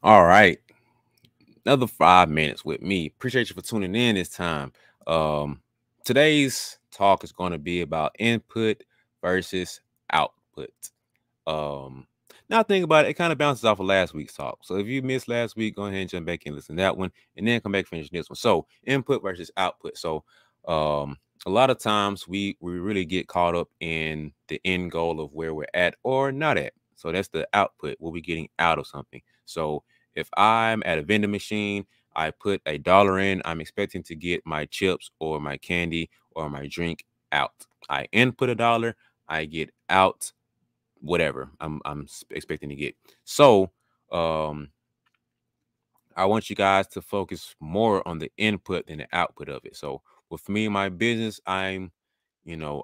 All right. Another 5 minutes with me. Appreciate you for tuning in this time. Um, Today's talk is going to be about input versus output. Um, Now think about it, it kind of bounces off of last week's talk. So if you missed last week, go ahead and jump back and listen to that one, and then come back and finish this one. So input versus output. So um, a lot of times we really get caught up in the end goal of where we're at or not at. So that's the output, what we're getting out of something. So if I'm at a vending machine, I put $1 in, I'm expecting to get my chips or my candy or my drink out. I input $1, I get out whatever I'm expecting to get. So um I want you guys to focus more on the input than the output of it. So with me and my business, I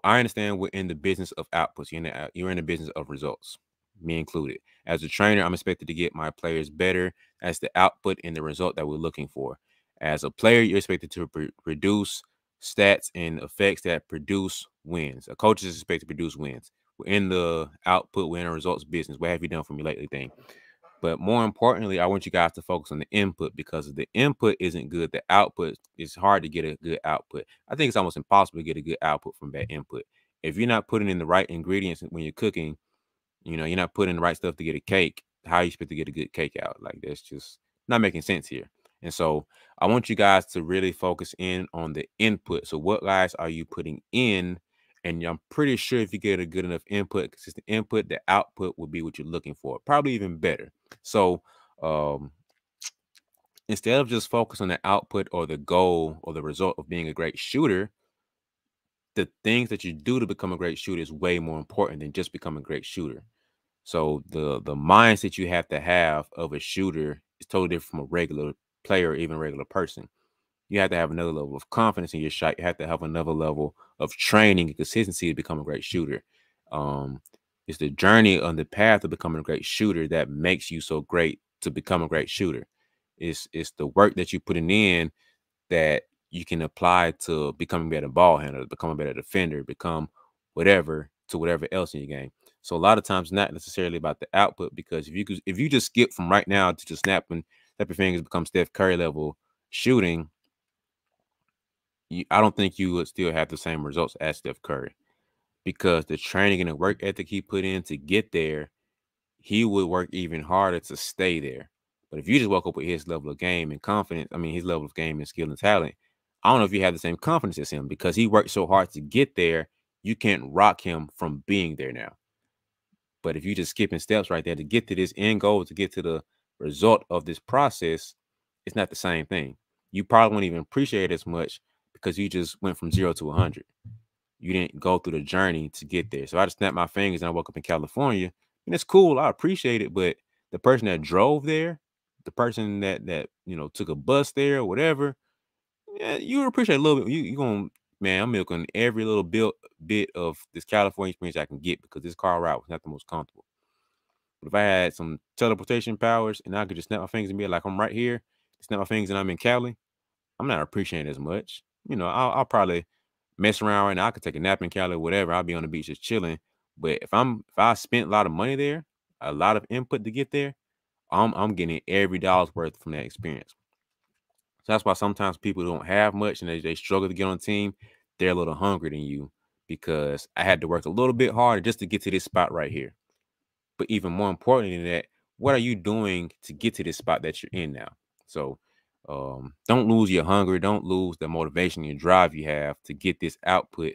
understand we're in the business of outputs. You're in the business of results, me included. As a trainer, I'm expected to get my players better. That's the output and the result that we're looking for. As a player, you're expected to produce stats and effects that produce wins. A coach is expected to produce wins. We're in the output, we're in a results business. What have you done for me lately thing? But more importantly, I want you guys to focus on the input, because if the input isn't good, the output is hard to get a good output. I think it's almost impossible to get a good output from bad input. If you're not putting in the right ingredients when you're cooking, you're not putting the right stuff to get a cake, how you expect to get a good cake out? Like, that's just not making sense here. And so I want you guys to really focus in on the input. So what guys are you putting in? And I'm pretty sure if you get a good enough input, consistent input, the output will be what you're looking for, probably even better. So um, instead of just focus on the output or the goal or the result of being a great shooter, the things that you do to become a great shooter is way more important than just becoming a great shooter. So the mindset you have to have of a shooter is totally different from a regular player or even a regular person. You have to have another level of confidence in your shot. You have to have another level of training and consistency to become a great shooter. Um, it's the journey on the path of becoming a great shooter that makes you so great to become a great shooter. It's the work that you're putting in that you can apply to becoming a better ball handler, become a better defender, become whatever to whatever else in your game. So a lot of times not necessarily about the output, because if you just skip from right now to just snap your fingers, become Steph Curry level shooting, I don't think you would still have the same results as Steph Curry, because the training and the work ethic he put in to get there, he would work even harder to stay there. But if you just walk up with his level of game and confidence, I mean, his level of game and skill and talent, I don't know if you have the same confidence as him, because he worked so hard to get there. You can't rock him from being there now. But if you just skipping steps right there to get to this end goal, to get to the result of this process, it's not the same thing. You probably won't even appreciate it as much because you just went from 0 to 100. You didn't go through the journey to get there. So I just snapped my fingers and I woke up in California, and it's cool. I appreciate it, but the person that drove there, the person that took a bus there or whatever, yeah, you appreciate a little bit. You gonna, man, I'm milking every little bit of this California experience I can get, because this car ride was not the most comfortable. But if I had some teleportation powers and I could just snap my fingers and be like, I'm right here, snap my fingers and I'm in Cali, I'm not appreciating it as much. I'll probably mess around right now. I could take a nap in Cali or whatever. I'll be on the beach just chilling. But if I spent a lot of money there, a lot of input to get there, I'm getting every dollar's worth from that experience. So that's why sometimes people don't have much and they struggle to get on the team. They're a little hungrier than you, because I had to work a little bit harder just to get to this spot right here. But even more important than that, what are you doing to get to this spot that you're in now? So don't lose your hunger. Don't lose the motivation and drive you have to get this output,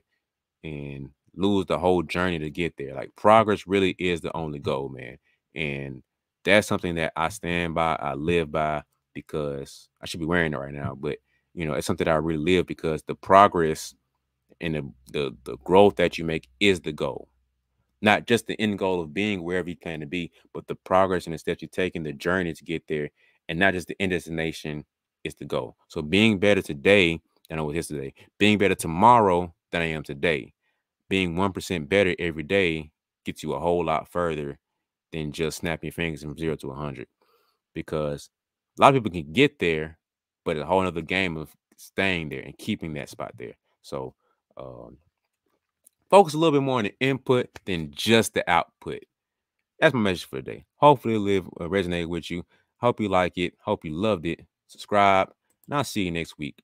and lose the whole journey to get there. Like, progress really is the only goal, man. And that's something that I stand by, I live by, because I should be wearing it right now. But it's something that I really live, because the progress and the growth that you make is the goal. Not just the end goal of being wherever you plan to be, but the progress and the steps you're taking, the journey to get there, and not just the end destination is the goal. So being better today than I was yesterday, being better tomorrow than I am today, being 1% better every day gets you a whole lot further than just snapping your fingers from 0 to 100. Because a lot of people can get there, but a whole other game of staying there and keeping that spot there. So um, focus a little bit more on the input than just the output. That's my message for today. Hopefully, it'll resonate with you. Hope you like it. Hope you loved it. Subscribe, and I'll see you next week.